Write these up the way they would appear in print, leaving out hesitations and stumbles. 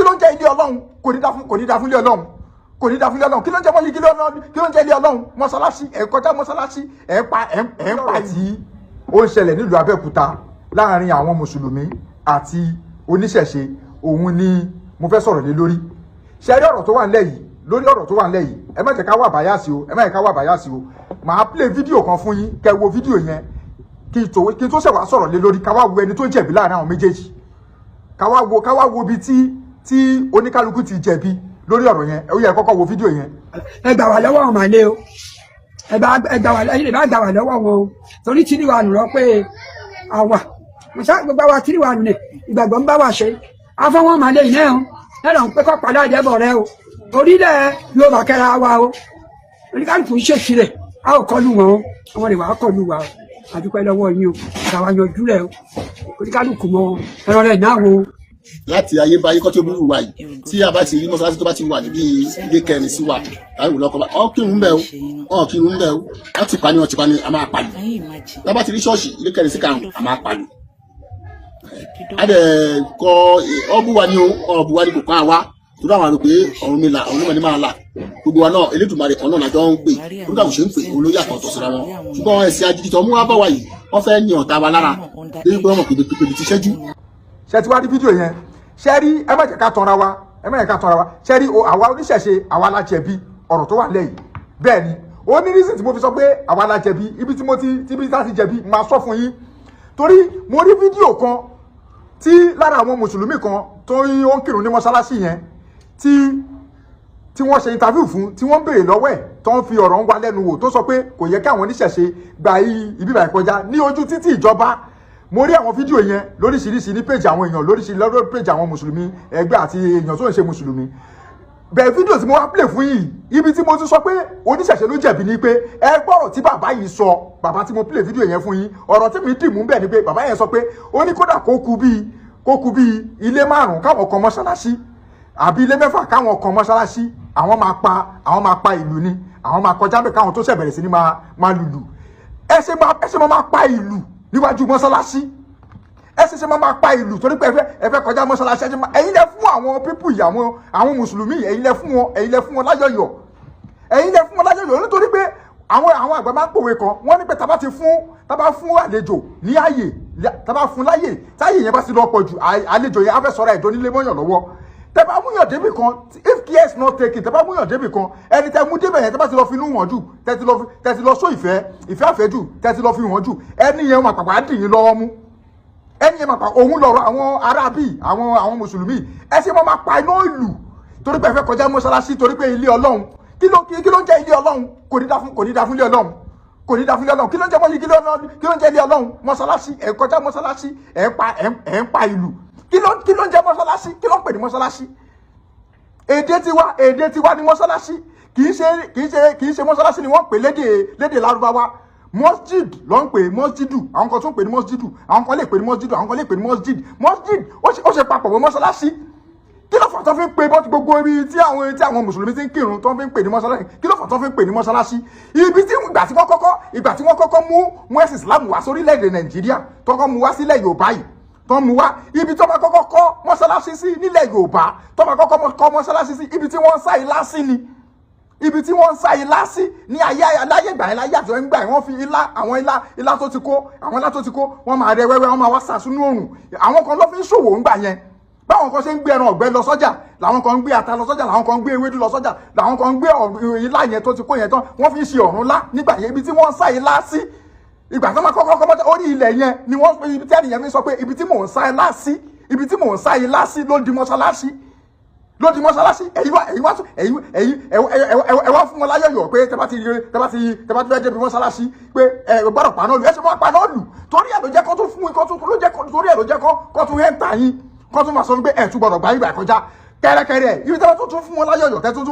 ló ń jẹ́ ilé Ọlọ́run kò ní dá fún ilé Ọlọ́run kò ní dá fún ilé Ọlọ́run kí ló ń jẹ́ mọ́lì kí ló ń jẹ́ ilé Ọlọ́run mọ́sálásí ẹ̀ kọjá mọ́sálásí ẹ̀ pa tí ó ń ṣẹlẹ̀ nílùú Abẹ́òkúta láàrin àwọn mùsùlùmí àti oníṣẹ̀ṣe òun ni mo fẹ́ sọ̀rọ̀ lé lórí ṣe rí ọ̀rọ̀ tó wà nílẹ̀ yìí lórí ọ̀rọ̀ tó wà nílẹ̀ yìí ẹ má jẹ́ ká wà báyàsí o ẹ má jẹ́ ká wà báyàsí o màá play fídíò kan fún yín kẹ́ wo fídíò yẹn kí n tó ṣẹ̀wá sọ̀rọ̀ lé lórí ká wá wo ẹni tó jẹ̀bi láàrin àwọn méjèèjì ká wá wo ibi tí oníkálukú ti jẹ̀bi lórí ọ̀rọ̀ yẹn ó yẹ kọ́kọ́ wo fídíò yẹn. ẹ gbà wá lọ́wọ́ ọmọ ilé o ẹ bá gbà wá lọ́wọ́ wọn o torí tí níwà nù rọ pé àwa gbogbo àwa tí níwà nù ìgbàgbọ́ ń bá wa ṣe afọwọ́n ọmọ ilé yẹn o ẹ̀rọ ń pẹ́ kọ́ padà àjẹbọ̀ rẹ o orílẹ̀ yóò bá kẹ́ra wa o oníkálukú ń ṣèṣì rẹ̀ a ò kọlu wọn o àwọn ìwà kọlu wa o àdúpẹ́ lọ́wọ́ yín o àtàwọn yanjú rẹ̀ o oníkálukú mọ ẹ̀rọ rẹ̀ náà o. láti ayébáyé kọ́ tó burú wa yìí tí a bá ti rí mọ́sálásí tó bá ti wà níbi ilé kẹrin sí wa láì wò lọ́kọ́ bá ọ́ kírun bẹ́ẹ̀ o ọ́ kírun bẹ́ẹ̀ o wọ́n ti pa ni a máa pàlù tá a bá ti rí ṣọ́ọ̀ṣì ilé kẹrin sí karùn-ún a máa pàlù. a dẹ̀ kọ ọ́bù wa ni o ọ̀bù wa ni kò kàn wá torí àwọn àrò pé ọ̀run mi là ọ̀run mi ni máa là gbogbo wa náà Elédùmarè kan náà lájọ ń gbé nígbà tó ṣe ń pè olóyè àtọ̀tọ̀ síra wọn ṣùgbọ́n ẹ̀sìn agídí tó mú wá bá wa yìí wọ́n fẹ́ ní ọ̀tá wa lára lórí pé wọ́n mọ̀ pé ti ṣẹ́jú. ṣe ti wá rí fídíò yẹn ṣe rí ẹ má jẹ́ ká tanra wa ṣe rí àwa oníṣẹ̀ṣe àwa la jẹ̀bi ọ̀rọ̀ tó wà lẹ́yìn bẹ́ẹ̀ ni ó ní reason tí mo fi sọ pé àwa la jẹ̀bi ibi tí mo ti jẹ̀bi máa sọ fún yín torí mo rí fídíò kan tí lára àwọn mùsùlùmí kan tó ń kírun ní mọ́ṣáláṣí yẹn tí wọ́n ṣe interview fún tí wọ́n béèrè lọ́wọ́ ẹ̀ tó ń fi ọ̀rọ̀ ń wá lẹ́nu wò tó sọ pé kò yẹ kí àwọn oníṣẹ̀ṣe gba ibi báyìí kọjá ní ojú títì ìjọba mo rí àwọn fídíò yẹn lóríṣiríṣi ní péjì àwọn èèyàn lóríṣiríṣi lọ́dọ̀ péjì àwọn mùsùlùmí ẹgbẹ́ àti èèyàn tó ń ṣe mùsùlùmí bẹ́ẹ̀ fídíò tí mo wá play fún yìí ibi tí mo ti sọ pé oníṣẹ̀ṣe ló jẹ̀bi ni pé ẹ gbọ́rọ̀ tí bàbá yìí sọ bàbá tí mo play fídíò yẹn fún yín ọ̀rọ̀ tí mi dì mú bẹ́ẹ̀ ni pé bàbá yẹn sọ pé ó ní kódà kó kù bíi ilé 5 káwọn kan mọ́ṣáláṣí àbí ilé 6 káwọn kan mọ́ṣáláṣí àwọn máa pa ìlú ni àwọn máa kọjá bẹ́ẹ̀ káwọn tó ṣẹ̀bẹ̀rẹ̀ sí ni máa lùlù ẹ ṣe máa pa ìlú níwájú mọ́ṣáláṣí ẹ ṣe máa pa ìlú torí pé ẹ fẹ́ kọjá mọ́ṣáláṣí ẹ̀yin lẹ fún àwọn pípù yìí àwọn mùsùlùmí ẹ̀yin lẹ fún wọn láyọ̀yọ̀ nítorí pé àwọn àgbà máa ń pòwe kan wọ́n ní pé tá bá fún àlejò ní ààyè tá bá fún láyè táyè yẹn bá sì lọ pọ̀ jù àlejò yẹn á fẹ́ sọ̀rọ̀ ẹ̀dọ́ nílé mọ́yàn lọ́wọ́ tẹ bá múyàn débì kan if care is not taken tẹ bá múyàn débì kan ẹni tẹ mú débẹ̀ yẹn tẹ bá ti lọ fi inú wọn jù tẹ ti lọ sọ ìfẹ́ àfẹ́jù tẹ ti lọ fi wọn jù ẹni yẹn máa pàpà dì yín lọ́wọ́ mú ẹni yẹn máa pa òun lọ́rọ̀ àwọn arábì àwọn mùsùlùmí ẹ ṣe máa pa iná ìlú torí pé ẹ fẹ́ kọjá mọ́ṣáláṣí torí pé ilé Ọlọ́run kí ló ń jẹ́ ilé Ọlọ́run kò ní dá fún ilé Ọlọ́run kò ní dá fún ilé Ọlọ́run kí ló ń jẹ́ mọ́lì kí ló ń jẹ́ ilé Ọlọ́run mọ́ṣáláṣí ẹ kọjá mọ́ṣáláṣí ẹ ń pa ìlú kí ló ń jẹ́ mọ́ṣáláṣí kí ló ń pè ní mọ́ṣáláṣí èdè tiwa ni mọ́ṣáláṣí kì í ṣe mọ́ṣáláṣí ni wọ́n pè lédè Lárúbáwá mosjid ló ń pè mosjidu àwọn kan tún pè ní mosjidu àwọn kan lè pè ní mosjidu àwọn kan lè pè ní mosjid ó ṣe papọ̀ mọ́ mọ́ṣáláṣí kí ló fà tó fi ń pè bọ́ gbogbo ibi tí àwọn mùsùlùmí ti ń kírun tó fi ń pè ní mọ́ṣáláṣí kí ló fà tó fi ń pè ní mọ́ṣáláṣí ibi tí ìgbà tí wọ́n kọ́kọ́ mú ẹ̀sìn Islam wá sórílẹ̀-èdè Nàìjíríà tó kọ́ mú wá sílẹ̀ Yorùbá yìí tó mú wá ibi tó bá kọ́kọ́ kọ́ mọ́ṣáláṣí sí nílẹ̀ Yorùbá tó bá kọ́kọ́ kọ́ mọ́ṣáláṣí sí ibi tí wọ́n ń sá ilá sí ni ibi tí wọ́n ń sá ilá sí ní aláyé ìgbà yẹn láyé àti wọ́n ń gbà yẹn wọ́n fi ilá tó ti kó wọ́n máa rẹ wẹ́wẹ́ wọ́n máa wá sàsúnú òrùn àwọn kan ló fi ń ṣòwò ń gbà yẹn báwọn kan ṣe ń gbé ẹran ọ̀gbẹ́ lọ sọ́jà làwọn kan ń gbé ata lọ sọ́jà làwọn kan ń gbé ewédú lọ sọ́jà làwọn kan ń gbé ilá yẹn tó ti kó yẹn tán wọ́n fi ń ṣe ọ̀run lá nígbà yẹn ibi tí wọ́n ń sá ilá sí ìgbà tó máa kọ́kọ́ orí ilẹ̀ yẹn ni wọ́n ibi tí ẹnìyẹn fi sọ pé ibi tí mò ń sá ilá sí ló di mọ́ṣáláṣí ẹ̀yin wá fún wọn láyọ̀yọ̀ pé tẹ́ bá ti fẹ́ débi mọ́ṣáláṣí pé gbọ́dọ̀ paná lù ẹ ṣe máa paná lù torí ẹ̀ ló jẹ́ kó tún fún torí ẹ̀ ló jẹ́ kó tún hẹ́ńtà yín kó tún máa sọ pé ẹ̀ tún gbọ́dọ̀ gbá ìgbà kọjá kẹ́rẹ́kẹ́rẹ́ ibi tẹ́ bá tún fún wọn láyọ̀yọ̀ tẹ́tún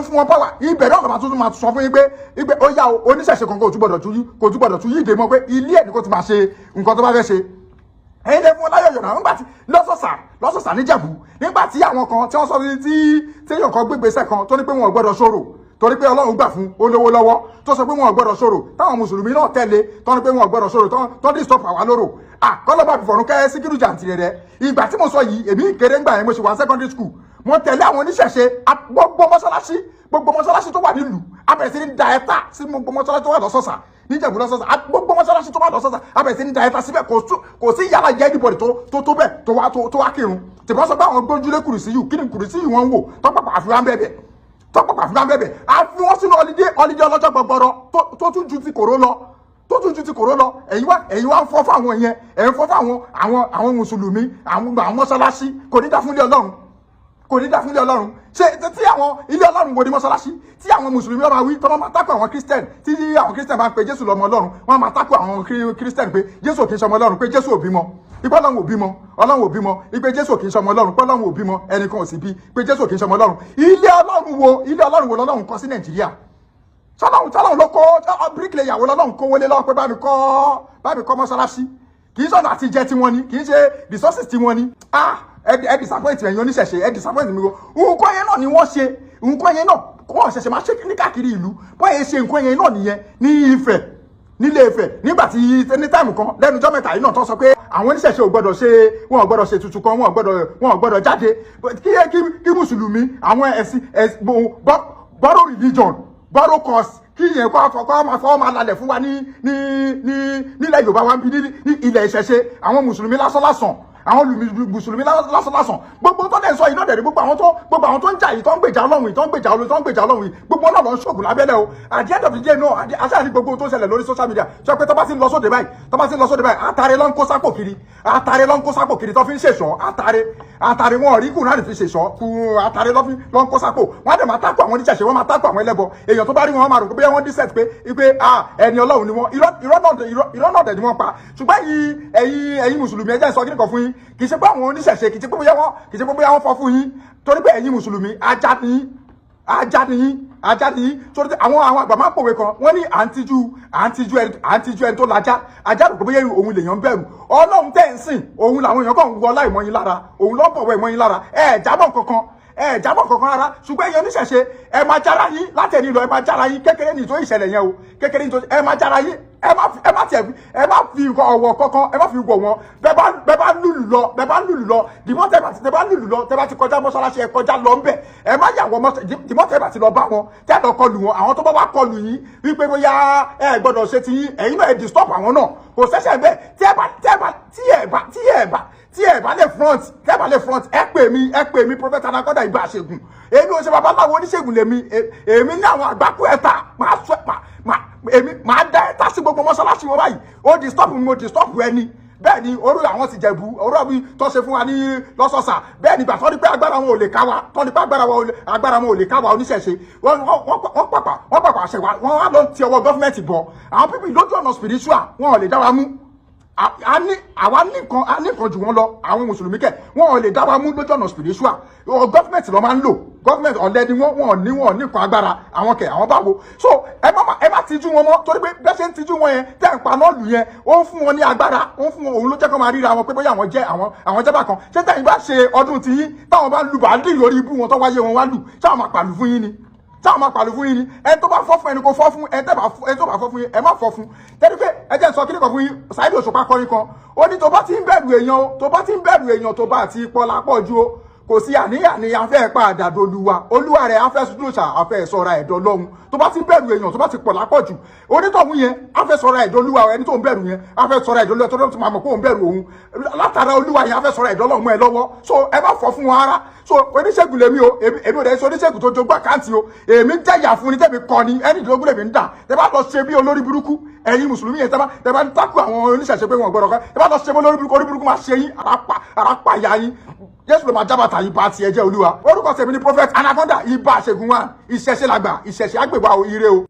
fún wọn pàwà ibẹ̀ náà lọ́ba tún máa sọ fún yín pé ó yá oníṣẹ̀ṣe kan kò tún gbọ́dọ̀ tún yí ìdè mọ́ pé ilé ẹ̀ ní kó ti máa ṣe nǹkan tó bá fẹ́ ṣe ẹ̀yin lè fún wọn láyọ̀yọ̀ náà nígbà tí lọ́sọ̀sà níjẹ̀bú nígbà tí àwọn kan tí wọ́n sọ tí èèyàn kan gbégbèsè kan tó ní pé wọn ò gbọ́dọ̀ ṣòro torí pé ọlọ́run gbà fún olówó lọ́wọ́ tó sọ pé wọn ò gbọ́dọ̀ ṣòro táwọn mùsùlùmí náà tẹ̀lé tó ní pé wọn ò gbọ́dọ̀ ṣòro tó ní stop àwa lóró kọ́lọ́bà fìfọ̀rún kẹ́ síkírù jàǹtìrẹ rẹ ìgbà tí mo sọ yìí èmi kéré ńgbà yẹn mo ṣe wà secondary school mo tẹ̀lé àwọn oníṣẹ̀ṣe gbogbo mọ́ṣáláṣí tó wà nílùú abẹ̀rẹ̀ sí ní da ẹ̀ta sí gbogbo mọ́ṣáláṣí tó wà lọ́sọ̀ọ̀sà níjẹ̀bú lọ́sọ̀ọ̀sà gbogbo mọ́ṣáláṣí tó wà lọ́sọ̀ọ̀sà abẹ̀rẹ̀ sí ní da ẹ̀ta síbẹ̀ kò sí yàrá jẹ́ anybody tó bẹ̀ tó wá kírun tìbọn sọ pé àwọn gbójúlé kùrìsíyù kí ni kùrìsíyù wọn ń wò tọ́pàpà àfihàn bẹ́ẹ̀ àfi wọn sínú ọlídé ọlọ́jọ́ gbọgbọrọ tó tún ju ti kòró lọ ẹ̀yin wá ń fọ́ fáwọn yẹn ẹ̀ ń fọ́ fáwọn àwọn mùsùlùmí àwọn mọ́ṣáláṣí kò ní dá fún ilé ọlọ́run ṣe tí àwọn ilé ọlọ́run wo ni mọ́ṣáláṣí tí àwọn mùsùlùmí ọba wí tọ́ máa tákù àwọn kírísítẹ́n tí àwọn kírísítẹ́n bá ń pe jésù lọ́mọ ọlọ́run wọ́n máa tákù àwọn kírísítẹ́n pé jésù kì í ṣọmọ ọlọ́run pé jésù ò bímọ ipò ọlọ́run ò bímọ ipe jésù kì í ṣọmọ ọlọ́run pé ọlọ́run ò bímọ ẹnìkan ò sì bí pé jésù kì í ṣọmọ ọlọ́run ilé ọlọ́run wo lọ́lọ́run kọ́ sí nàìjíríà sọlọ́run ló kọ́ bíríkìlẹ̀yà wo lọ́lọ́run kó wọlé lọ́wọ́ pé bá mi kọ́ mọ́ṣáláṣí kì í sọ̀nà àtijẹ́ tí wọ́n ní kì í ṣe resources tí wọ́n ní ẹ disappoint ẹ̀yin oníṣẹ̀ṣe ẹ disappoint mi nǹkan yẹn náà ni wọ́n ṣe nǹkan yẹn náà wọ́n ṣẹ̀ṣẹ̀ máa ṣe ní káàkiri ìlú bọ́ ẹ ṣe nǹkan yẹn náà nìyẹn ní Ifẹ̀ nílé Ifẹ̀ nígbà tí ní táìmù kan lẹ́nu ọjọ́ mẹ́ta yìí náà tó sọ pé àwọn oníṣẹ̀ṣe ò gbọ́dọ̀ ṣe tuntun kan wọn ò gbọ́dọ̀ jáde kí mùsùlùmí àwọn ẹ̀sìn borrow religion borrow cause kí yẹn kọ́ máa lalẹ̀ fún wa nílẹ̀ Yorùbá wa ní ilẹ̀ ìṣẹ̀ṣe àwọn mùsùlùmí lásán àwọn mùsùlùmí lásán gbogbo tó dẹ̀ sọ yìí náà dẹ̀ gbogbo àwọn tó ń jà yìí tó ń gbèjà ọlọ́run yìí tó ń gbèjà ọlọ́run yìí gbogbo náà lọ ń ṣògùn lábẹ́lẹ̀ o at the end of the day náà aṣáà ní gbogbo tó ń ṣẹlẹ̀ lórí social media sọ pé tó bá ti ń lọ sóde báyìí àtàrẹ ló ń kó sápò kiri tó fi ń ṣèṣọ́ àtàrẹ wọn rí kùnà fi ṣèṣọ́ àtàrẹ ló ń kó sápò wọn á dẹ̀ máa tákù àwọn oníṣẹ̀ṣe wọn máa tákù àwọn ẹlẹ́bọ èèyàn tó bá rí wọn máa rò pé wọ́n dísẹ̀t pé ẹni ọlọ́run ni wọ́n irọ́ náà dẹ̀ ni wọ́n pa ṣùgbọ́n ẹ̀yin mùsùlùmí ẹ jẹ́ n sọ kíní kan fún yín kì í ṣe pé àwọn oníṣẹ̀ṣe kì í ṣe pé bóyá wọ́n fọ́ fún yín torí pé ẹ̀yin mùsùlùmí ajá ni yín torí àwọn àgbà máa ń pòwe kan wọ́n ní à ń tijú ẹni tó lajá ajá rò pé bóyá òun lèèyàn bẹ̀rù ọlọ́run tẹ̀ ń sìn òun làwọn èèyàn kàn ń wọ láì mọ́ yín lára òun ló ń bọ̀wọ̀ ìmọ̀ yín lára jábọ̀ kankan rárá ṣùgbọ́n ẹ̀yin oníṣẹ̀ṣe ẹ máa jára yín láti ẹni lọ ẹ máa jára yín kékeré ní ìtò ìṣẹ̀lẹ̀ yẹn o kékeré ní ìtò ẹ máa jára yín ẹ má fi ọwọ́ kankan ẹ má fi wọ̀ wọn bẹ́ẹ̀ bá lùlù lọ dìmọ́ tẹ́ bá lùlù lọ tẹ́ bá ti kọjá mọ́ṣáláṣí ẹ kọjá lọ ńbẹ̀ ẹ má yà wọ́n dìmọ́ tẹ́ bá ti lọ bá wọn tẹ́ lọ kọlù wọn àwọn tó bá wá kọlù yín wípé bóyá ẹ gbọ́dọ̀ ṣe ti yín ẹ̀yin náà ẹ disturb àwọn náà kò ṣẹ̀ṣẹ̀ bẹ́ẹ̀ tí ẹ bá lè front ẹ pè mí prophet Anaconda Ìbà Ṣègùn èmi ò ṣe babaláwo oníṣègùn lèmi èmi ní àwọn àgbákò ẹ̀ta máa dá ẹ̀ta sí gbogbo mọ́ṣáláṣí wọn báyìí ó disturb mi mo disturb ẹni bẹ́ẹ̀ ni orú àwọn ti Jẹ̀bú orú àbí tó ṣe fún wa ní lọ́sọ̀ọ̀sà bẹ́ẹ̀ ni gbà tọ́ ni pé agbára wọn ò lè ká wa tọ́ ni pé agbára wọn ò lè ká wa oníṣẹ̀ṣe wọ́n pàpà àṣẹ wa wọ́n wá lọ ti ọwọ́ gọ́fìmẹ̀ntì bọ̀ àwọn pípì lójú ọ̀nà spiritual wọn ò lè dá wa mú àwa nìkan jù wọn lọ àwọn mùsùlùmí kẹ wọn ò lè dá wa mú lójú ọ̀nà spiritual gọ́fìmẹ̀ntì lọ máa ń lò gọ́fìmẹ̀ntì ọ̀lẹ́ ni wọn ní nǹkan agbára àwọn kẹ àwọn báwo so ẹ má tijú wọn mọ́ torí pé bẹ́ẹ̀ ṣe ń tijú wọn yẹn tẹ́ ń pa lọ́ọ̀lù yẹn ó ń fún wọn ní agbára ó ń fún wọn òun ló jẹ́ kó máa ríra wọn pé bóyá àwọn jẹ́bà kan ṣé tẹ́yìn bá ṣe ọdún ti yín táwọn bá lu bàálù lórí ibú wọn tó wáyé wọn wá lù táwọn máa pàlù fún yín ni táwọn máa pàlù fún yín ni ẹni tó bá fọ́ fún ẹni kò fọ́ fún ẹni tó bá fọ́ fún yín ẹ má fọ́ fún tẹ́lifí pé ẹ jẹ́ sọ kíní kan fún yín Saheed Òṣùpá kọrin kan ó ní tó bá ti ń bẹ̀rù èèyàn tó bá ti pọ̀ lápọ̀ ju o kò sí àníyàn afẹ́ padà olúwa rẹ̀ afẹ́ sùdúrùsà afẹ́ sọ̀ra ẹ̀dọ́ lọ́hùn tó bá ti bẹ̀rù èèyàn tó bá ti pọ̀ lápọ̀jù onítọ̀hún yẹn afẹ́ sọ̀ra ẹ̀dọ́ olúwa ẹni tó ń bẹ̀rù yẹn afẹ́ sọ̀ra ẹ̀dọ́ olúwa tó lọ́tún máa mọ̀ pé òun bẹ̀rù òun látara olúwa yẹn afẹ́ sọ̀ra ẹ̀dọ́ lọ́hùn ẹ lọ́wọ́ so ẹ má fọ́ fún wọn ara so oníṣègùn lèmi o èmi ò dẹ̀ sọ oníṣègùn tó jogún àkáǹtì o èmi ń jẹ́yà fún ni tẹ́mi kọ́ ni ẹni ìdógún lèmi ń dà tẹ́ bá lọ ṣe bí olórí burúkú ẹ̀yin mùsùlùmí yẹn tẹ́ bá ń takú àwọn oníṣẹ̀ṣe pé wọn gbọ́dọ̀ kan tẹ́ bá lọ ṣe bí olórí burúkú máa ṣe yín àràpà ya yín Jésù ló máa jábàtà yìí bá tiẹ̀ jẹ́ olúwa orúkọ tèmi ni prophet Anaconda Ìbà Ṣègùn wa ìṣẹ̀ṣe làgbà ìṣẹ̀ṣe àgbègbà ire o.